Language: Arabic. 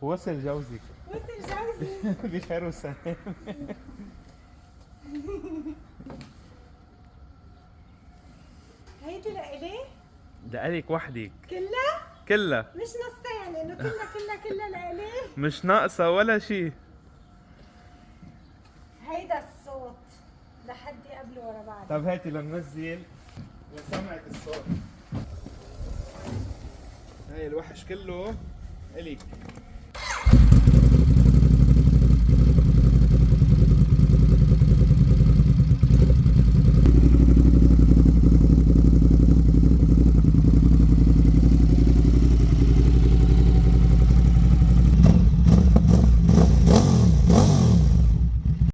وصل جوزك. وصل جوزي. بخير وسلام. هيدي لإلي؟ لإلك وحدك. كلها؟ كلها. مش نصين، انه كلها لإلي؟ مش ناقصة ولا شيء. هيدا الصوت لحدي قبل ورا بعض. طب هاتي لننزل وسمعك الصوت. هاي الوحش كله إلك.